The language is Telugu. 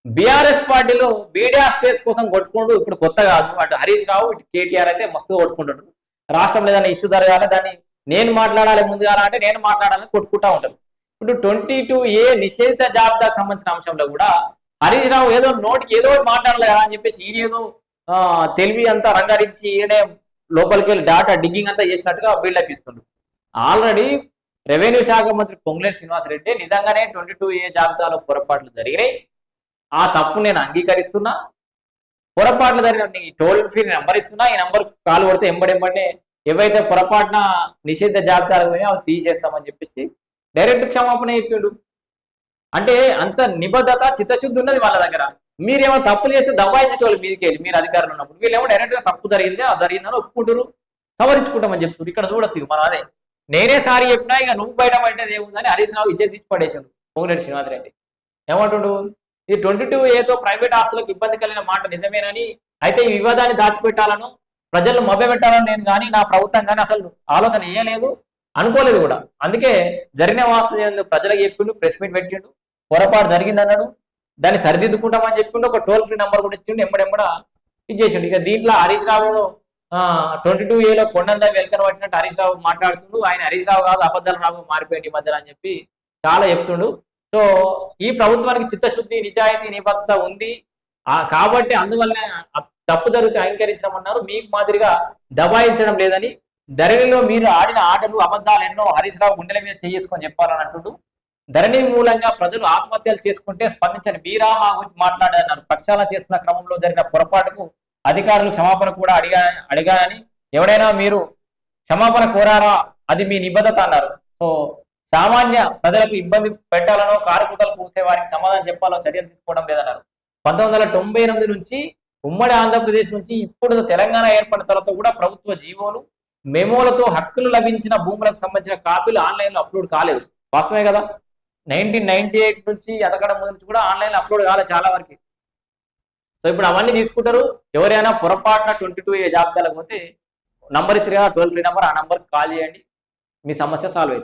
బీఆర్ఎస్ పార్టీలో మీడియా స్పేస్ కోసం కొట్టుకుంటూ ఇప్పుడు కొత్త కాదు. అటు హరీష్ రావు ఇటు కేటీఆర్ అయితే మస్తుగా కొట్టుకుంటారు. రాష్ట్రంలో ఏదైనా ఇష్యూ జరగాలి, దాన్ని నేను మాట్లాడాలి ముందుగా అంటే నేను మాట్లాడాలని కొట్టుకుంటా ఉంటారు. ఇప్పుడు 22A నిషేధిత జాబితాకు సంబంధించిన అంశంలో కూడా హరీష్ రావు ఏదో నోటికి ఏదో మాట్లాడలే కదా అని చెప్పేసి ఈయన ఏదో తెలివి అంతా రంగారించి ఈయనే లోపలికి వెళ్ళి డాటా డిగ్గింగ్ అంతా చేసినట్టుగా బిల్డప్ ఇస్తుండ్రు. ఆల్రెడీ రెవెన్యూ శాఖ మంత్రి పొంగులేటి శ్రీనివాసరెడ్డి నిజంగానే 22A జాబితాలో పొరపాట్లు జరిగినాయి, ఆ తప్పు నేను అంగీకరిస్తున్నా, పొరపాట్లు జరిగిన టోల్ ఫ్రీ నెంబర్ ఇస్తున్నా, ఈ నెంబర్ కాల్ కొడితే ఎంబడెంబడే ఏవైతే పొరపాటున నిషేధ జాబితాలు అవి తీసేస్తామని చెప్పేసి డైరెక్ట్ క్షమాపణ చెప్పాడు. అంటే అంత నిబద్ధత చిత్తశుద్ధి ఉన్నది వాళ్ళ దగ్గర. మీరేమో తప్పులు చేస్తే దబాయించేటోళ్ళు మీదకి వెళ్ళి మీరు అధికారులు ఉన్నప్పుడు, వీళ్ళేమో డైరెక్ట్ గా తప్పు జరిగింది ఆ జరిగిందని ఒప్పుకుంటారు, సవరించుకుంటామని చెప్తున్నారు. ఇక్కడ చూడొచ్చు మనం అదే నేనే సారి చెప్పినా ఇక నువ్వు బయట పట్టేది ఏముందని హరీష్ రావు ఇజ్జత్ తీసి పడేశాడు పొంగులేటి శ్రీనివాసరెడ్డి. ఏమంటుండు, ఈ 22A ప్రైవేట్ ఆస్తులకు ఇబ్బంది కలిగిన మాట నిజమేనని, అయితే ఈ వివాదాన్ని దాచిపెట్టాలను ప్రజలను మభ్యపెట్టాలని నేను కానీ నా ప్రభుత్వం కానీ అసలు ఆలోచన వేయలేదు, అనుకోలేదు కూడా. అందుకే జరిగిన వాస్తవం ప్రజలకు చెప్పిండు, ప్రెస్ మీట్ పెట్టిండు, పొరపాటు జరిగింది అన్నాడు, దాన్ని సరిదిద్దుకుంటామని చెప్పిండు, ఒక టోల్ ఫ్రీ నెంబర్ కూడా ఇచ్చిండు, ఎంబడెంబడ ఇది చేసిండు. ఇక దీంట్లో హరీష్ రావు 22A కొండంతా వెల్కన పట్టినట్టు హరీష్ రావు మాట్లాడుతుండు. ఆయన హరీష్ రావు కాదు అబద్ధాల రావు మారిపోయింది ఈ మధ్యలో అని చెప్పి చాలా చెప్తుండు. సో ఈ ప్రభుత్వానికి చిత్తశుద్ధి నిజాయితీ నిబద్ధత ఉంది కాబట్టి అందువల్లనే తప్పు జరిగితే అంగీకరించమన్నారు, మీకు మాదిరిగా దబాయించడం లేదని. ధరణిలో మీరు ఆడిన ఆటలు అబద్ధాలు ఎన్నో హరీష్ రావు గుండెల మీద చేసుకొని చెప్పాలని అంటుండు. ధరణి మూలంగా ప్రజలు ఆత్మహత్యలు చేసుకుంటే స్పందించని మీరా మా గురించి మాట్లాడారన్నారు. ప్రక్షాళన చేస్తున్న క్రమంలో జరిగిన పొరపాటుకు అధికారులు క్షమాపణ కూడా అడిగానని, ఎవడైనా మీరు క్షమాపణ కోరారా అది మీ నిబద్ధత అన్నారు. సో సామాన్య ప్రజలకు ఇబ్బంది పెట్టాలనో కారుకూతలు పూసే వారికి సమాధానం చెప్పాలో చర్యలు తీసుకోవడం లేదన్నారు. 1998 నుంచి ఉమ్మడి ఆంధ్రప్రదేశ్ నుంచి ఇప్పుడు తెలంగాణ ఏర్పడిన తర్వాత కూడా ప్రభుత్వ జీవోలు మెమోలతో హక్కులు లభించిన భూములకు సంబంధించిన కాపీలు ఆన్లైన్లో అప్లోడ్ కాలేదు. వాస్తవమే కదా, 1998 నుంచి అంతకన్నా ముందు నుంచి కూడా ఆన్లైన్లో అప్లోడ్ కాలేదు చాలా వరకు. సో ఇప్పుడు అవన్నీ తీసుకుంటారు. ఎవరైనా పొరపాటున 22A జాబితాలకు పోతే నంబర్ ఇచ్చారు కదా టోల్ ఫ్రీ నెంబర్, ఆ నంబర్కి కాల్ చేయండి, మీ సమస్య సాల్వ్ అవుతుంది.